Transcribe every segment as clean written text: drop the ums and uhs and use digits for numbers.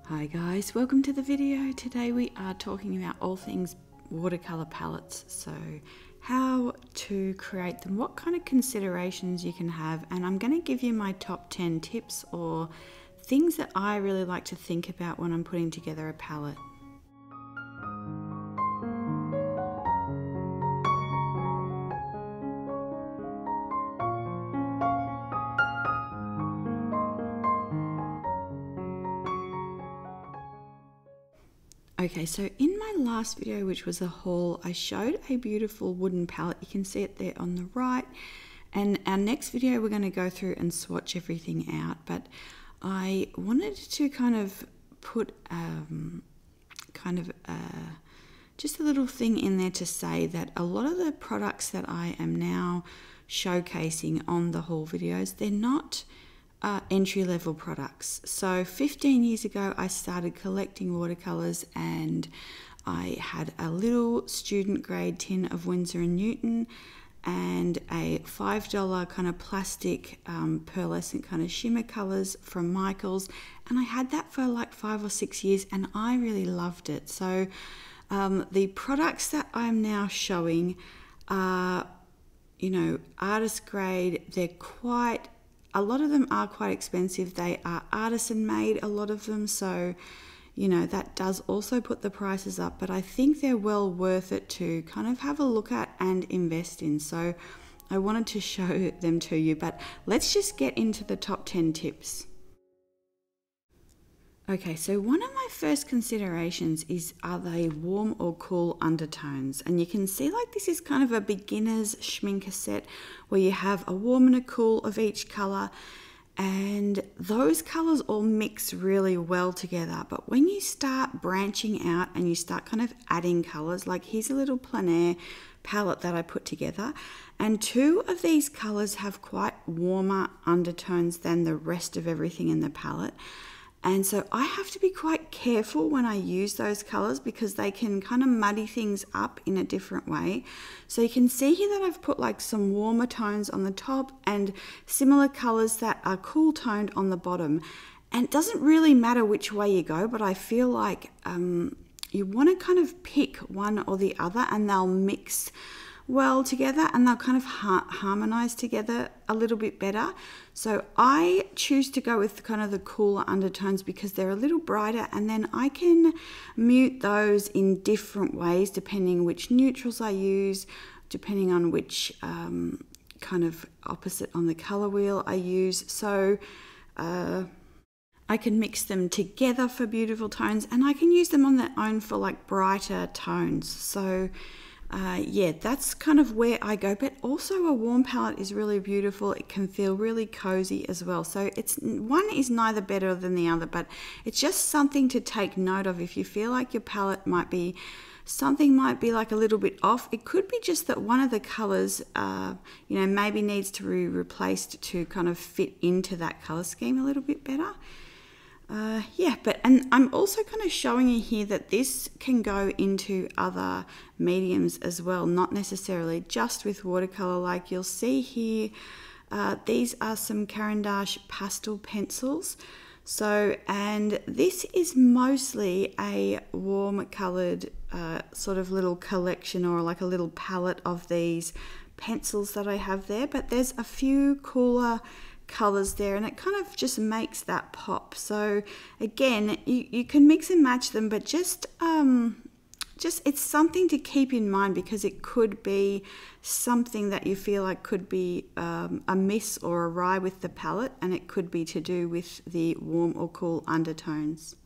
Hi guys, welcome to the video. Today we are talking about all things watercolor palettes. So how to create them, what kind of considerations you can have, and I'm going to give you my top 10 tips or things that I really like to think about when I'm putting together a palette. Okay, so in my last video, which was a haul, I showed a beautiful wooden palette. You can see it there on the right. And our next video, we're going to go through and swatch everything out. But I wanted to kind of put just a little thing in there to say that a lot of the products that I am now showcasing on the haul videos, they're not entry-level products. So 15 years ago I started collecting watercolors, and I had a little student grade tin of Winsor & Newton and a $5 kind of plastic pearlescent kind of shimmer colors from Michaels, and I had that for like 5 or 6 years and I really loved it. So the products that I'm now showing are, you know, artist grade. They're quite, a lot of them are quite expensive. They are artisan made, a lot of them, so you know that does also put the prices up, but I think they're well worth it to kind of have a look at and invest in. So I wanted to show them to you, but let's just get into the top 10 tips. Okay, so one of my first considerations is, are they warm or cool undertones? And you can see like this is kind of a beginner's schminker set where you have a warm and a cool of each color, and those colors all mix really well together. But when you start branching out and you start kind of adding colors, like here's a little plein air palette that I put together, and 2 of these colors have quite warmer undertones than the rest of everything in the palette. And so I have to be quite careful when I use those colors because they can kind of muddy things up in a different way. So you can see here that I've put like some warmer tones on the top and similar colors that are cool toned on the bottom. And it doesn't really matter which way you go, but I feel like you want to kind of pick one or the other, and they'll mix well together and they'll kind of harmonize together a little bit better. So I choose to go with kind of the cooler undertones because they're a little brighter, and then I can mute those in different ways depending which neutrals I use, depending on which kind of opposite on the color wheel I use. So I can mix them together for beautiful tones, and I can use them on their own for like brighter tones. So yeah, that's kind of where I go. But also a warm palette is really beautiful. It can feel really cozy as well. So it's, one is neither better than the other, but it's just something to take note of. If you feel like your palette might be, something might be like a little bit off, it could be just that one of the colors, you know, maybe needs to be replaced to kind of fit into that color scheme a little bit better. Yeah, and I'm also kind of showing you here that this can go into other mediums as well, not necessarily just with watercolor. Like you'll see here, these are some Caran d'Ache pastel pencils. So, and this is mostly a warm colored sort of little collection, or like a little palette of these pencils that I have there, but there's a few cooler colors there, and it kind of just makes that pop. So again, you can mix and match them, but just it's something to keep in mind, because it could be something that you feel like could be a miss or awry with the palette, and it could be to do with the warm or cool undertones.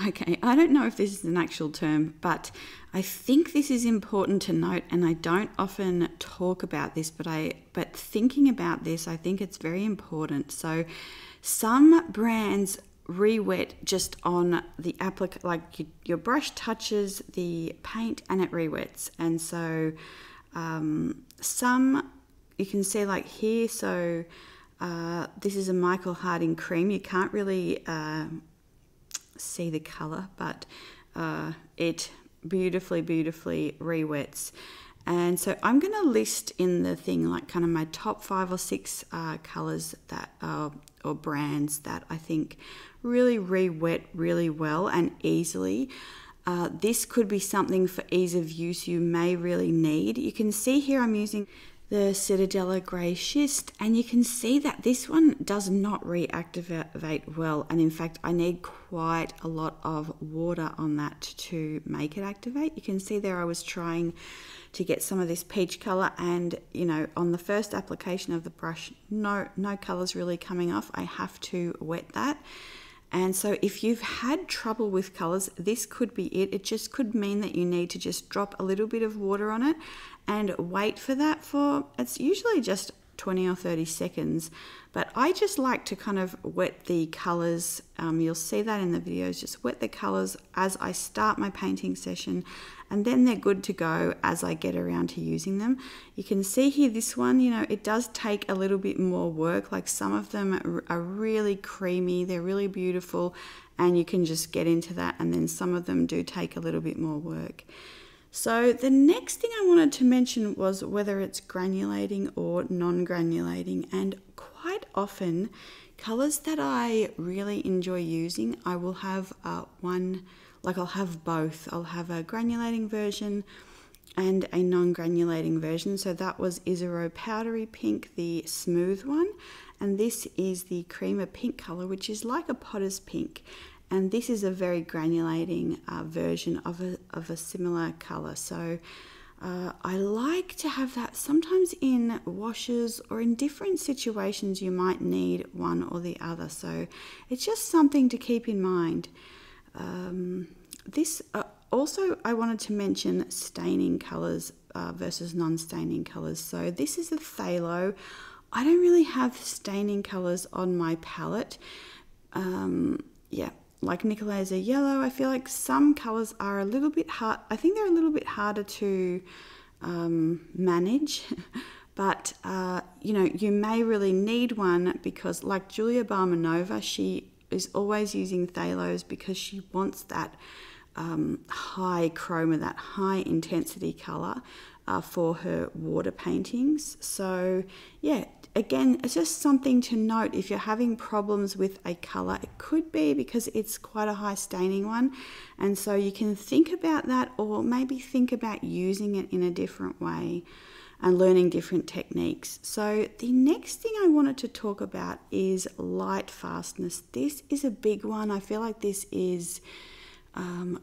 Okay, I don't know if this is an actual term, but I think this is important to note, and I don't often talk about this, but thinking about this, I think it's very important. So some brands re-wet just on the like your brush touches the paint and it re-wets. And so some, you can see like here, so this is a Michael Harding cream. You can't really see the color, but it beautifully re-wets. And so I'm going to list in the thing like kind of my top 5 or 6 colors that or brands that I think really re-wet really well and easily. This could be something for ease of use you may really need. You can see here I'm using the Citadella Grey Schist, and you can see that this one does not reactivate well, and in fact I need quite a lot of water on that to make it activate. You can see there I was trying to get some of this peach color, and you know, on the first application of the brush, no colors really coming off. I have to wet that. And so if you've had trouble with colors, this could be it. It just could mean that you need to just drop a little bit of water on it and wait for that for, it's usually just 20 or 30 seconds. But I just like to kind of wet the colors. You'll see that in the videos, just wet the colors as I start my painting session, and then they're good to go as I get around to using them. You can see here this one, you know, it does take a little bit more work. Like some of them are really creamy, they're really beautiful, and you can just get into that, and then some of them do take a little bit more work. So the next thing I wanted to mention was whether it's granulating or non-granulating, and quite often colors that I really enjoy using, I will have I'll have both. I'll have a granulating version and a non-granulating version. So that was Isero Powdery Pink, the smooth one, and this is the Creamer Pink color, which is like a potter's pink. And this is a very granulating version of a similar color. So I like to have that sometimes in washes or in different situations you might need one or the other. So it's just something to keep in mind. Also I wanted to mention staining colors versus non-staining colors. So this is a phthalo. I don't really have staining colors on my palette. Like Nicola's Yellow, I feel like some colors are a little bit hard. I think they're a little bit harder to manage, but you know, you may really need one because, like Julia Barmanova, she is always using phthalos because she wants that high chroma, that high intensity color for her water paintings. So yeah, again, it's just something to note. If you're having problems with a color, it could be because it's quite a high staining one, and so you can think about that, or maybe think about using it in a different way and learning different techniques. So the next thing I wanted to talk about is light fastness. This is a big one. I feel like this is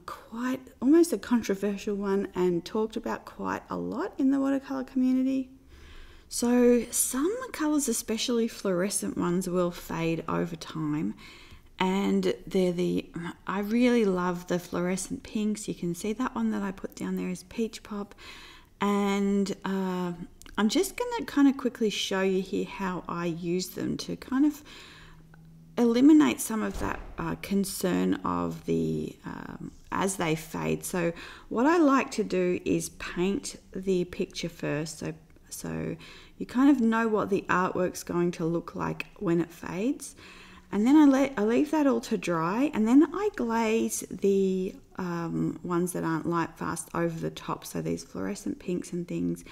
quite almost a controversial one and talked about quite a lot in the watercolor community. So some colors, especially fluorescent ones, will fade over time, and I really love the fluorescent pinks. You can see that one that I put down there is Peach Pop, and I'm just going to kind of quickly show you here how I use them to kind of eliminate some of that concern of the as they fade. So what I like to do is paint the picture first, so you kind of know what the artwork's going to look like when it fades, and then I leave that all to dry, and then I glaze the ones that aren't light fast over the top, so these fluorescent pinks and things,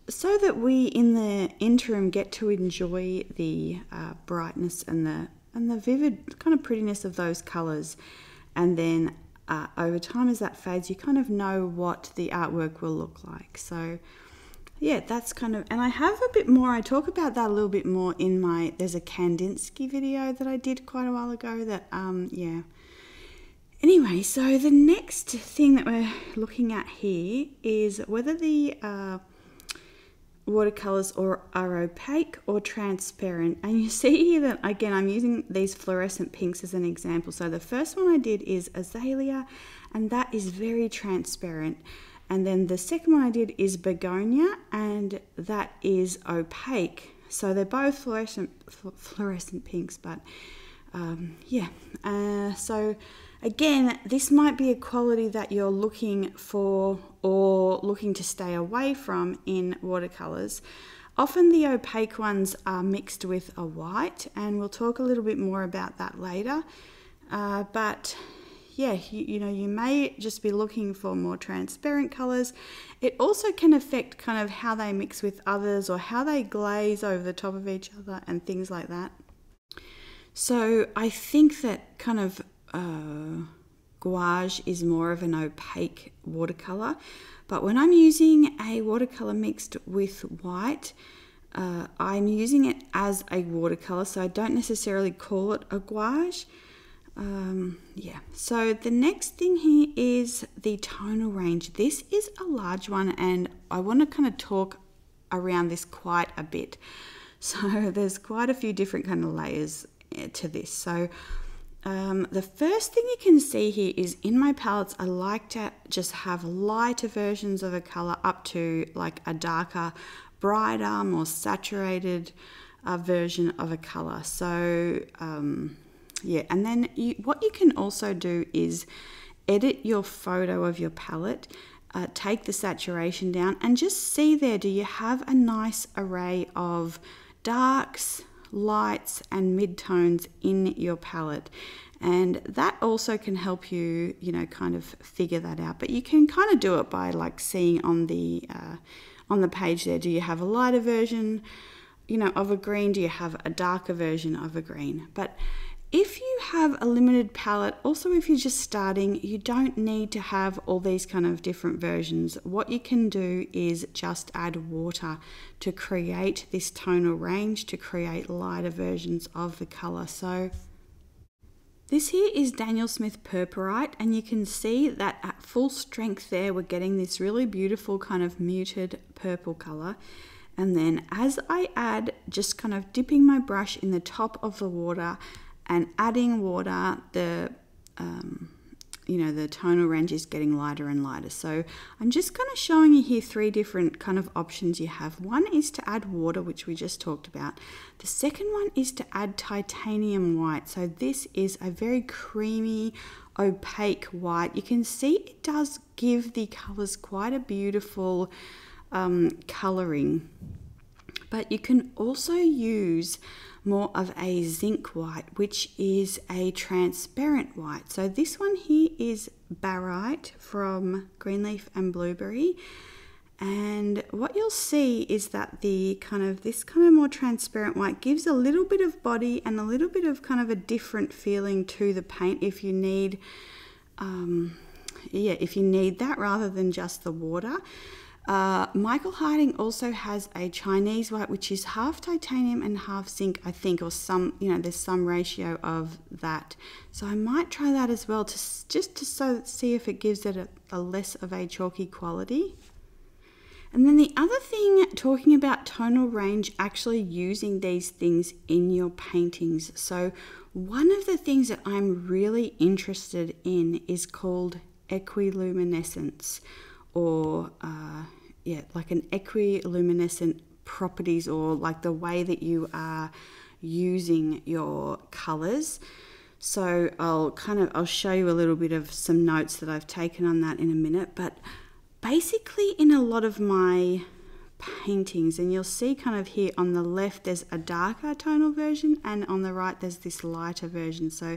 so that we in the interim get to enjoy the brightness and the vivid kind of prettiness of those colors. And then over time, as that fades, you kind of know what the artwork will look like. So yeah, that's kind of, and I have a bit more, I talk about that a little bit more in there's a Kandinsky video that I did quite a while ago that, yeah. Anyway, so the next thing that we're looking at here is whether the watercolors are opaque or transparent. And you see here that, again, I'm using these fluorescent pinks as an example. So the first one I did is Azalea, and that is very transparent. And then the second one I did is Begonia, and that is opaque. So they're both fluorescent pinks, but yeah. So again, this might be a quality that you're looking for or looking to stay away from in watercolors. Often the opaque ones are mixed with a white, and we'll talk a little bit more about that later. But yeah, you know, you may just be looking for more transparent colors. It also can affect kind of how they mix with others or how they glaze over the top of each other and things like that. So I think that kind of gouache is more of an opaque watercolor, but when I'm using a watercolor mixed with white, I'm using it as a watercolor, so I don't necessarily call it a gouache. Yeah, so the next thing here is the tonal range. This is a large one, and I want to kind of talk around this quite a bit. So there's quite a few different kind of layers to this. So the first thing you can see here is in my palettes, I like to just have lighter versions of a color up to like a darker, brighter, more saturated version of a color. So yeah, and then what you can also do is edit your photo of your palette, take the saturation down, and just see there, do you have a nice array of darks, lights, and midtones in your palette? And that also can help you, you know, kind of figure that out. But you can kind of do it by like seeing on the page there, do you have a lighter version, you know, of a green? Do you have a darker version of a green? But if you have a limited palette, also if you're just starting, you don't need to have all these kind of different versions. What you can do is just add water to create this tonal range, to create lighter versions of the color. So this here is Daniel Smith Purpurite, and you can see that at full strength there, we're getting this really beautiful kind of muted purple color. And then as I add, just kind of dipping my brush in the top of the water and adding water, the you know, the tonal range is getting lighter and lighter. So I'm just kind of showing you here three different kind of options you have. One is to add water, which we just talked about. The second one is to add titanium white. So this is a very creamy, opaque white. You can see it does give the colors quite a beautiful coloring. But you can also use more of a zinc white, which is a transparent white. So this one here is Barite from Greenleaf and Blueberry. And what you'll see is that this kind of more transparent white gives a little bit of body and a little bit of kind of a different feeling to the paint if you need, if you need that rather than just the water. Michael Harding also has a Chinese white, which is half titanium and half zinc, I think, or some, you know, there's some ratio of that. So I might try that as well, to see if it gives it a less of a chalky quality. And then the other thing, talking about tonal range, actually using these things in your paintings. So one of the things that I'm really interested in is called Equ Luminescence, or like an equiluminescent properties, or like the way that you are using your colors. So I'll show you a little bit of some notes that I've taken on that in a minute. But basically in a lot of my paintings, and you'll see kind of here on the left there's a darker tonal version, and on the right there's this lighter version. So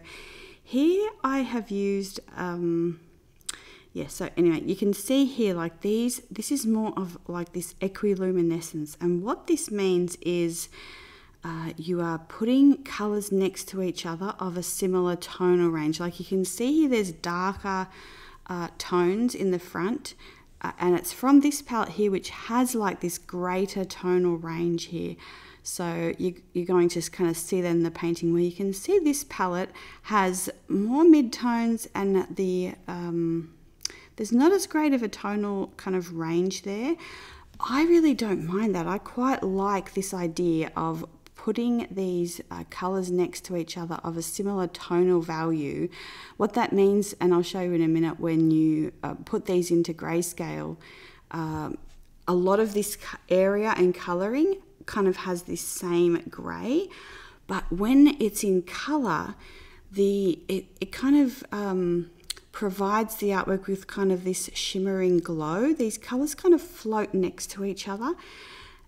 here I have used so anyway, you can see here like this is more of like this equiluminescence, and what this means is you are putting colors next to each other of a similar tonal range. Like you can see here there's darker tones in the front, and it's from this palette here, which has like this greater tonal range here. So you're going to kind of see that in the painting, where you can see this palette has more midtones, and there's not as great of a tonal kind of range there. I really don't mind that. I quite like this idea of putting these colors next to each other of a similar tonal value. What that means, and I'll show you in a minute, when you put these into grayscale, a lot of this area and coloring kind of has this same gray, but when it's in color, it kind of provides the artwork with kind of this shimmering glow. These colors kind of float next to each other,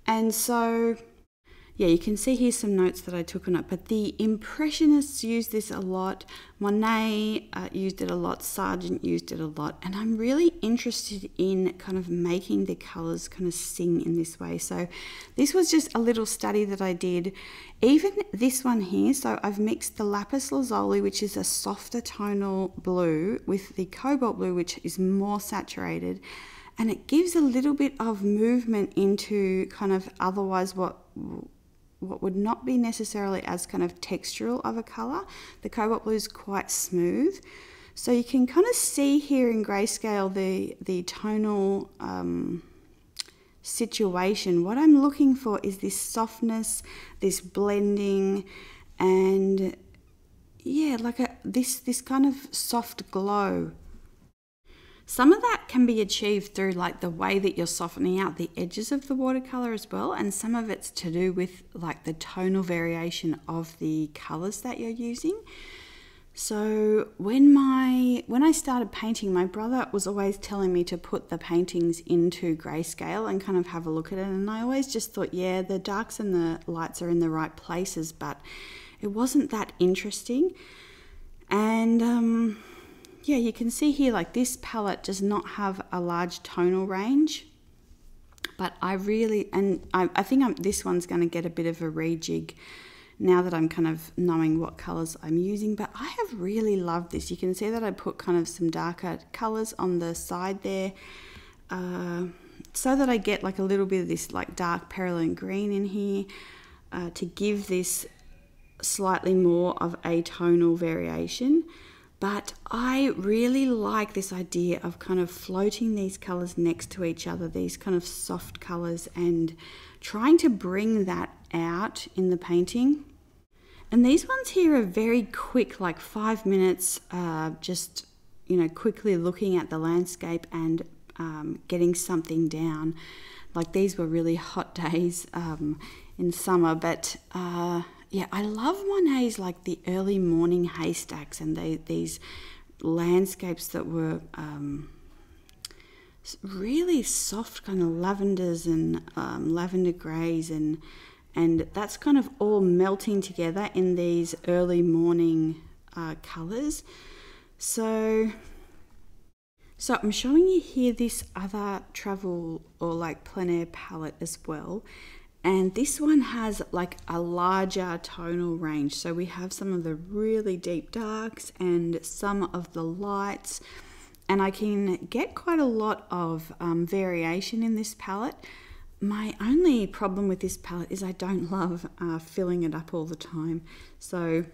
and so yeah, you can see here some notes that I took on it, but the Impressionists used this a lot. Monet used it a lot. Sargent used it a lot. And I'm really interested in kind of making the colors kind of sing in this way. So this was just a little study that I did. Even this one here, so I've mixed the lapis lazuli, which is a softer tonal blue, with the cobalt blue, which is more saturated. And it gives a little bit of movement into kind of otherwise what would not be necessarily as kind of textural of a colour. The cobalt blue is quite smooth. So you can kind of see here in grayscale the tonal situation. What I'm looking for is this softness, this blending, and yeah, like this kind of soft glow. Some of that can be achieved through like the way that you're softening out the edges of the watercolor as well, and some of it's to do with like the tonal variation of the colors that you're using. So when I started painting, my brother was always telling me to put the paintings into grayscale and kind of have a look at it, and I always just thought, yeah, the darks and the lights are in the right places, but it wasn't that interesting. And yeah, you can see here, like this palette does not have a large tonal range, but I think this one's going to get a bit of a rejig now that I'm kind of knowing what colors I'm using, but I have really loved this. You can see that I put kind of some darker colors on the side there, so that I get like a little bit of this like dark perylene green in here, to give this slightly more of a tonal variation. But I really like this idea of kind of floating these colors next to each other, these kind of soft colors, and trying to bring that out in the painting. And these ones here are very quick, like 5 minutes, just, you know, quickly looking at the landscape and getting something down. Like these were really hot days in summer, but yeah, I love Monet's like the early morning haystacks and these landscapes that were really soft kind of lavenders and lavender greys, and that's kind of all melting together in these early morning colours. So I'm showing you here this other travel or like plein air palette as well. And this one has like a larger tonal range. So we have some of the really deep darks and some of the lights. And I can get quite a lot of variation in this palette. My only problem with this palette is I don't love filling it up all the time. So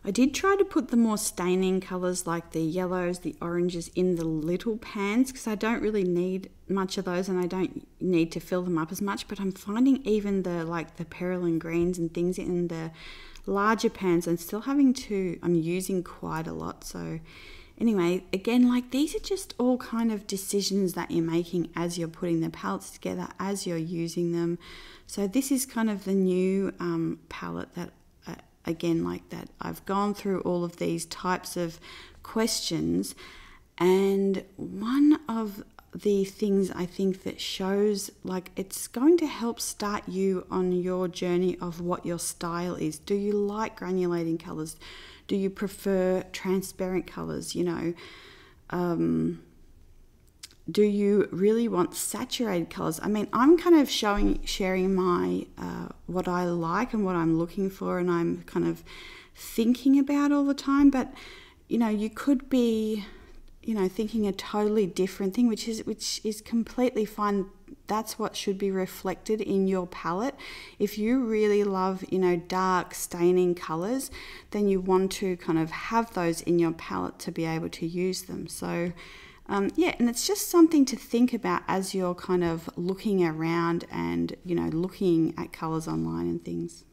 I did try to put the more staining colours like the yellows, the oranges in the little pans, because I don't really need much of those and I don't need to fill them up as much, but I'm finding even the perylene greens and things in the larger pans and still I'm using quite a lot. So anyway, again, like these are just all kind of decisions that you're making as you're putting the palettes together, as you're using them. So this is kind of the new palette that again, like that, I've gone through all of these types of questions, and one of the things I think that shows, like, it's going to help start you on your journey of what your style is. Do you like granulating colors? Do you prefer transparent colors? You know, do you really want saturated colors? I mean, I'm kind of sharing my what I like and what I'm looking for, and I'm kind of thinking about all the time. But you know, you could be, you know, thinking a totally different thing, which is completely fine. That's what should be reflected in your palette. If you really love, you know, dark staining colors, then you want to kind of have those in your palette to be able to use them. So yeah, and it's just something to think about as you're kind of looking around and, you know, looking at colors online and things.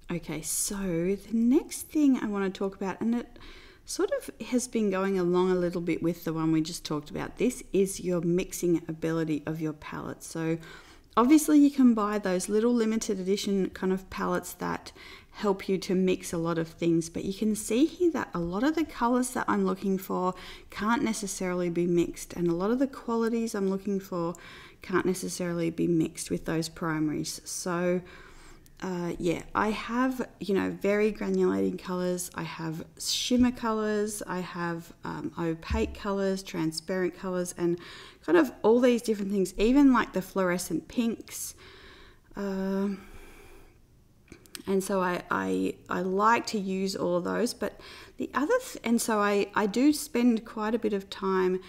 Okay, so the next thing I want to talk about, and it sort of has been going along a little bit with the one we just talked about, this is your mixing ability of your palette. So obviously you can buy those little limited edition kind of palettes that help you to mix a lot of things, but you can see here that a lot of the colors that I'm looking for can't necessarily be mixed, and a lot of the qualities I'm looking for can't necessarily be mixed with those primaries. So yeah, I have, you know, very granulating colors. I have shimmer colors. I have opaque colors, transparent colors, and kind of all these different things, even like the fluorescent pinks. And so I like to use all of those. But the other, and so I do spend quite a bit of time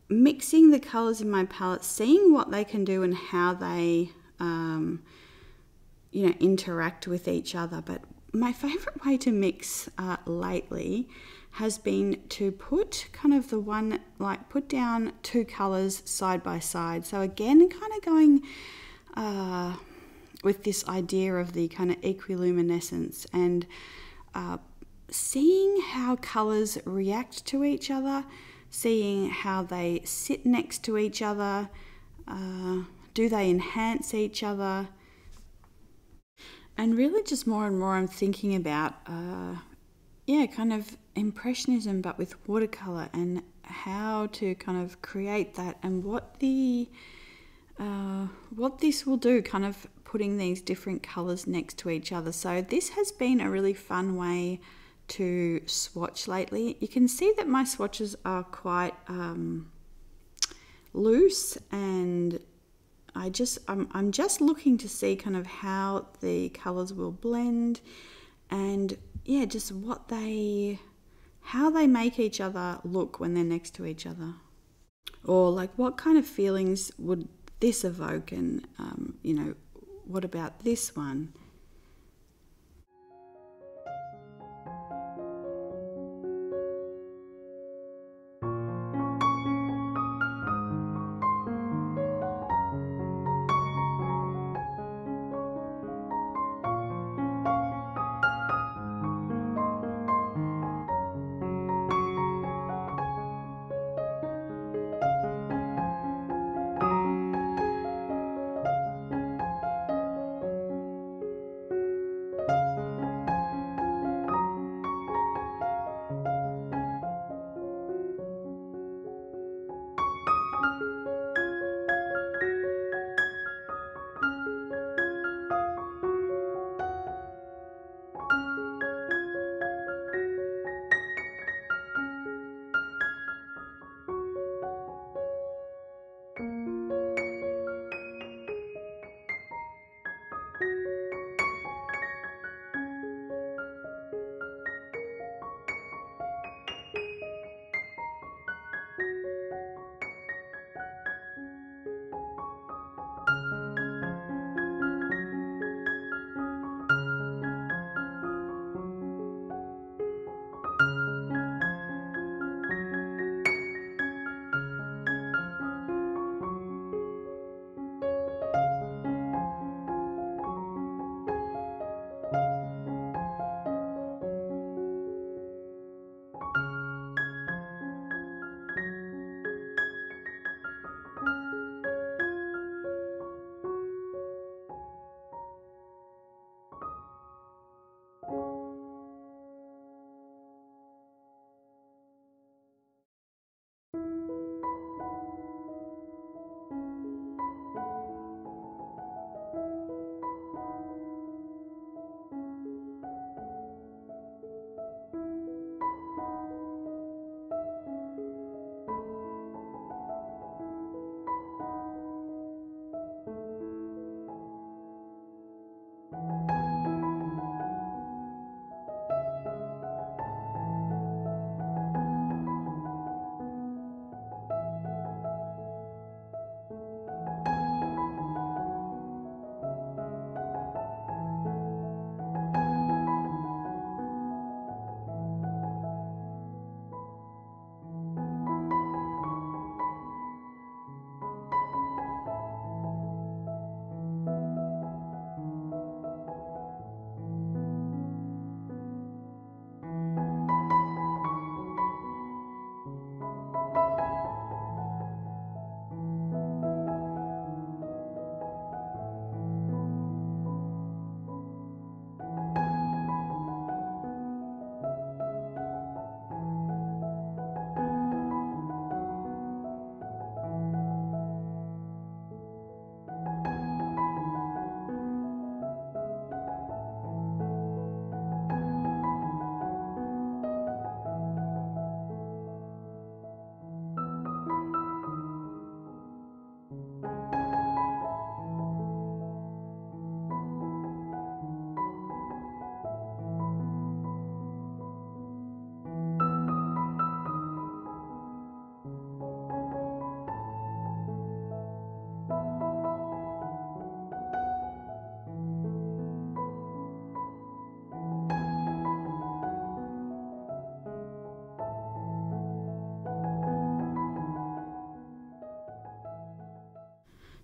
mixing the colors in my palette, seeing what they can do and how they, you know, interact with each other. But my favorite way to mix lately has been to put kind of the one, like put down two colors side by side. So again, kind of going with this idea of the kind of equiluminescence and seeing how colors react to each other, seeing how they sit next to each other, do they enhance each other? And really just more and more I'm thinking about, yeah, kind of impressionism, but with watercolor, and how to kind of create that, and what this will do, kind of putting these different colors next to each other. So this has been a really fun way to swatch lately. You can see that my swatches are quite loose, and I'm just looking to see kind of how the colors will blend, and yeah, just how they make each other look when they're next to each other, or like what kind of feelings would this evoke, and you know, what about this one?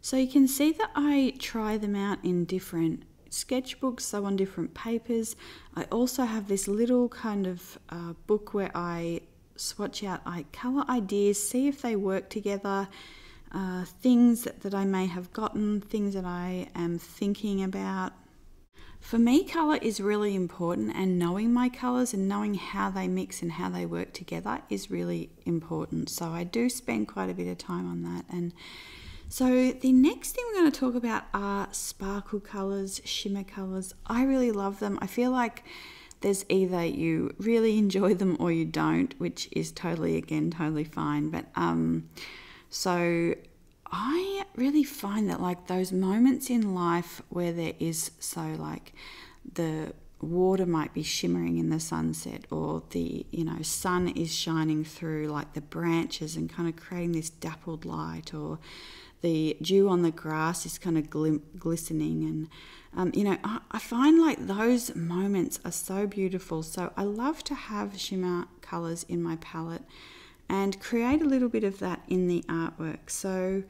So you can see that I try them out in different sketchbooks, so on different papers. I also have this little kind of book where I swatch out colour ideas, see if they work together, things that I may have gotten, things that I am thinking about. For me, colour is really important, and knowing my colours and knowing how they mix and how they work together is really important. So I do spend quite a bit of time on that. And so the next thing we're going to talk about are sparkle colours, shimmer colours. I really love them. I feel like there's either you really enjoy them or you don't, which is totally fine. But so I really find that like those moments in life where there is, so like the water might be shimmering in the sunset, or the sun is shining through like the branches and kind of creating this dappled light, or the dew on the grass is kind of glistening, and I find like those moments are so beautiful. So I love to have shimmer colors in my palette and create a little bit of that in the artwork. So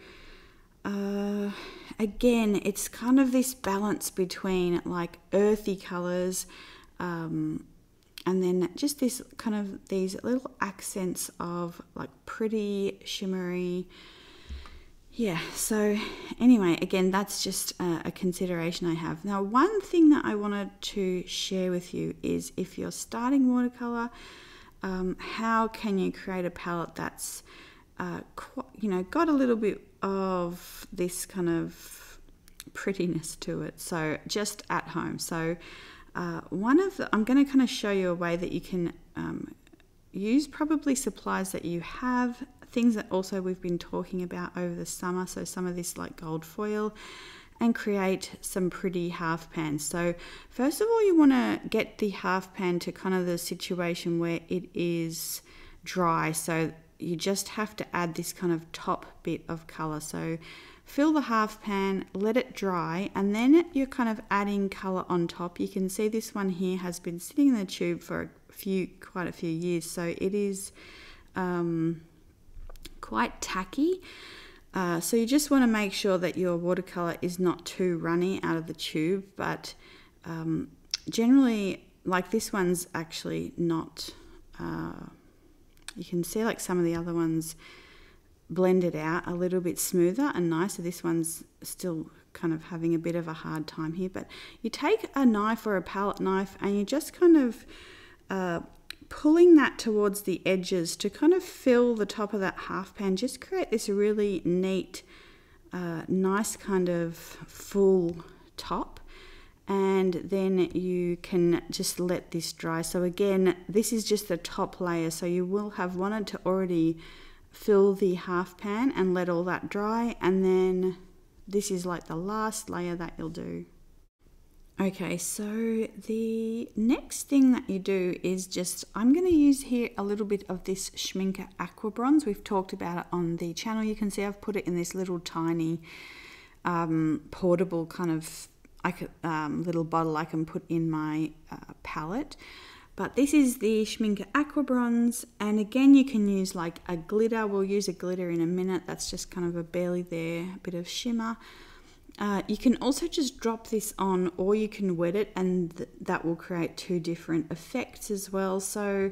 again, it's kind of this balance between like earthy colors and then just this kind of these little accents of like pretty shimmery. Yeah, so anyway, again, that's just a consideration I have. Now, one thing that I wanted to share with you is if you're starting watercolor, how can you create a palette that's got a little bit of this kind of prettiness to it, so just at home. So I'm going to kind of show you a way that you can use probably supplies that you have, things that also we've been talking about over the summer, so some of this like gold foil, and create some pretty half pans. So first of all, you want to get the half pan to kind of the situation where it is dry, so you just have to add this kind of top bit of color. So fill the half pan, let it dry, and then you're kind of adding color on top. You can see this one here has been sitting in the tube for quite a few years, so it is quite tacky. So you just want to make sure that your watercolor is not too runny out of the tube, but generally, like this one's actually not, you can see like some of the other ones blended out a little bit smoother and nicer. This one's still kind of having a bit of a hard time here, but you take a knife or a palette knife and you just kind of pulling that towards the edges to kind of fill the top of that half pan, just create this really neat, nice kind of full top. And then you can just let this dry. So again, this is just the top layer, so you will have wanted to already fill the half pan and let all that dry, and then this is like the last layer that you'll do. Okay, so the next thing that you do is just, I'm going to use here a little bit of this Schmincke Aqua Bronze. We've talked about it on the channel. You can see I've put it in this little tiny portable kind of little bottle I can put in my palette. But this is the Schmincke Aqua Bronze, and again you can use like a glitter. We'll use a glitter in a minute. That's just kind of a barely there bit of shimmer. You can also just drop this on, or you can wet it, and that will create two different effects as well. So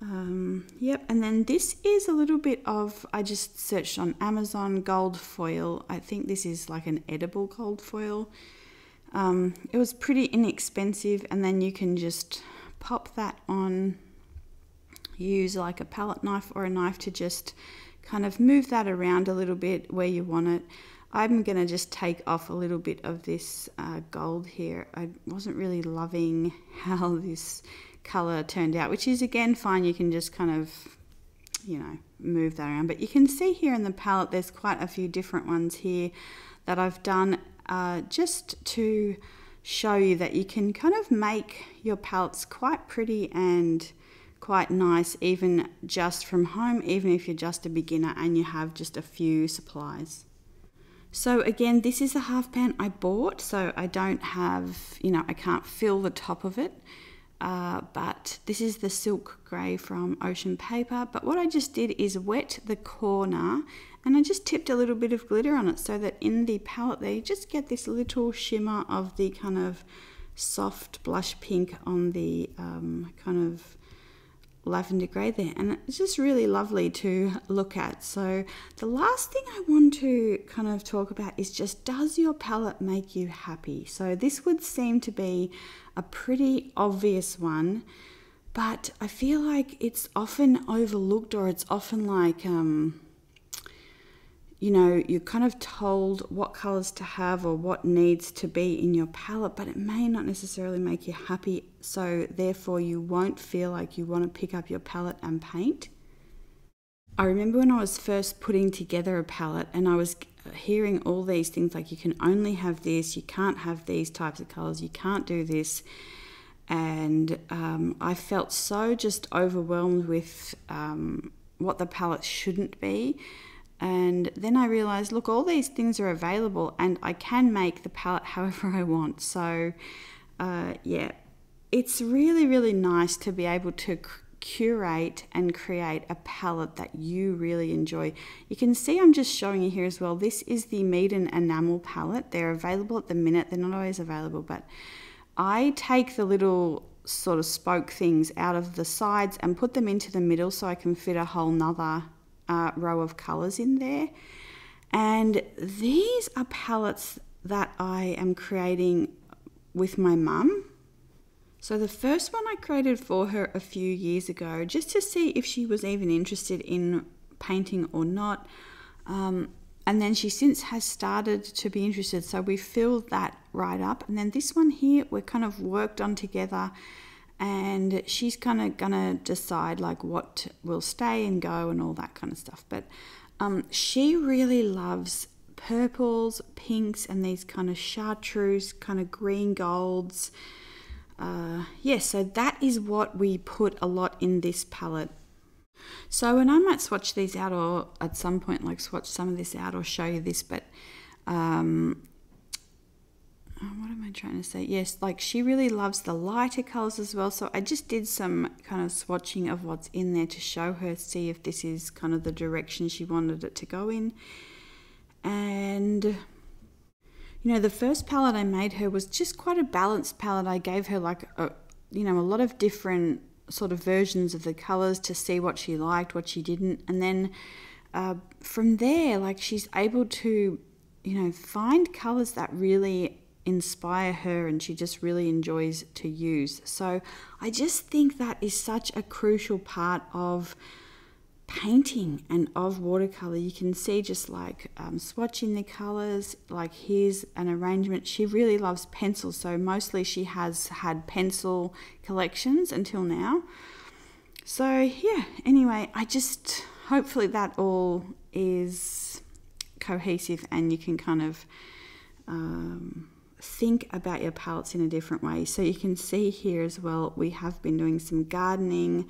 yep, and then this is a little bit of, I just searched on Amazon, gold foil. I think this is like an edible gold foil. It was pretty inexpensive, and then you can just pop that on, use like a palette knife or a knife to just kind of move that around a little bit where you want it. I'm going to just take off a little bit of this gold here. I wasn't really loving how this color turned out, which is again fine. You can just kind of, move that around. But you can see here in the palette, there's quite a few different ones here that I've done just to show you that you can kind of make your palettes quite pretty and quite nice, even just from home, even if you're just a beginner and you have just a few supplies. So again, this is a half pan I bought, so I don't have, I can't fill the top of it. but this is the silk grey from Ocean Paper. But what I just did is wet the corner, and I just tipped a little bit of glitter on it so that in the palette there you just get this little shimmer of the kind of soft blush pink on the kind of lavender grey there, and it's just really lovely to look at. So the last thing I want to kind of talk about is just, does your palette make you happy? So this would seem to be a pretty obvious one, but I feel like it's often overlooked, or it's often like you know, you're kind of told what colours to have or what needs to be in your palette, but it may not necessarily make you happy, so therefore you won't feel like you want to pick up your palette and paint. I remember when I was first putting together a palette and I was hearing all these things like, you can only have this, you can't have these types of colours, you can't do this, and I felt so just overwhelmed with what the palette shouldn't be. And then I realized, look, all these things are available and I can make the palette however I want. So yeah, it's really, really nice to be able to curate and create a palette that you really enjoy. You can see I'm just showing you here as well. This is the Meeden Enamel palette. They're available at the minute. They're not always available, but I take the little sort of spoke things out of the sides and put them into the middle so I can fit a whole nother row of colours in there. And these are palettes that I am creating with my mum. So the first one I created for her a few years ago, just to see if she was even interested in painting or not. And then she since has started to be interested, so we filled that right up. And then this one here, we're kind of worked on together, and she's kind of gonna decide like what will stay and go and all that kind of stuff. But she really loves purples, pinks, and these kind of chartreuse, kind of green golds. Yeah, so that is what we put a lot in this palette. So, and I might swatch these out, or at some point like swatch some of this out or show you this, but what am I trying to say? Yes, like she really loves the lighter colours as well. So I just did some kind of swatching of what's in there to show her, see if this is kind of the direction she wanted it to go in. And, you know, the first palette I made her was just quite a balanced palette. I gave her like, a lot of different sort of versions of the colours to see what she liked, what she didn't. And then from there, like she's able to, find colours that really inspire her and she just really enjoys to use. So I just think that is such a crucial part of painting and of watercolor. You can see just like swatching the colors, like here's an arrangement. She really loves pencils, so mostly she has had pencil collections until now. So yeah, anyway, I just hopefully that all is cohesive and you can kind of think about your palettes in a different way. So you can see here as well, we have been doing some gardening.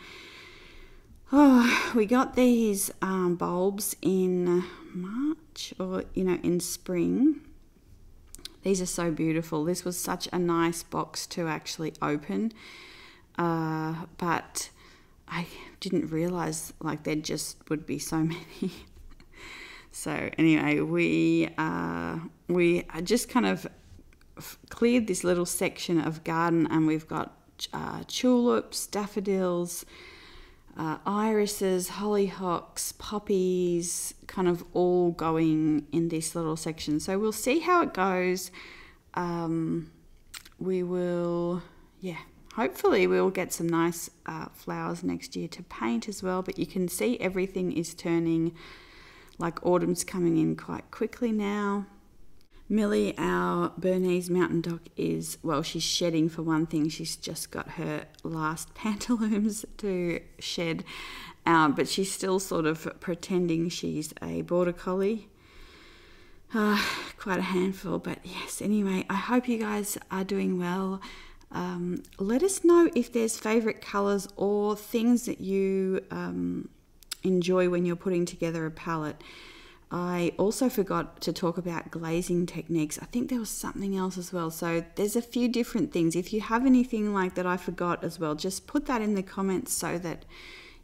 Oh, we got these bulbs in March, or in spring. These are so beautiful. This was such a nice box to actually open, but I didn't realize like there just would be so many. So anyway, we just kind of cleared this little section of garden, and we've got tulips, daffodils, irises, hollyhocks, poppies, kind of all going in this little section. So we'll see how it goes. We will, hopefully we'll get some nice flowers next year to paint as well. But you can see everything is turning, like autumn's coming in quite quickly now. Millie, our Bernese mountain dog, she's shedding for one thing. She's just got her last pantaloons to shed, but she's still sort of pretending she's a border collie. Quite a handful, but yes, anyway, I hope you guys are doing well. Let us know if there's favourite colours or things that you enjoy when you're putting together a palette. I also forgot to talk about glazing techniques. I think there was something else as well. So there's a few different things. If you have anything like that I forgot as well, just put that in the comments so that,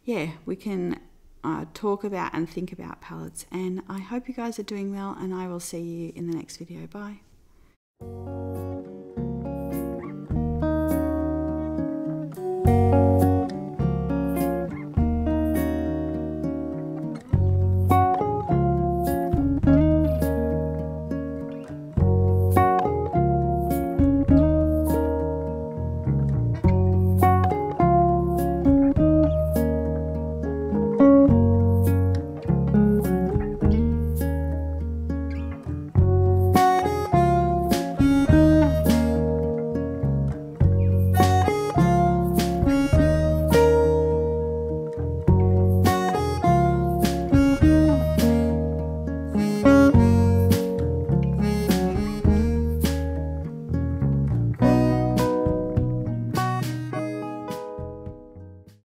yeah, we can talk about and think about palettes. And I hope you guys are doing well, and I will see you in the next video. Bye.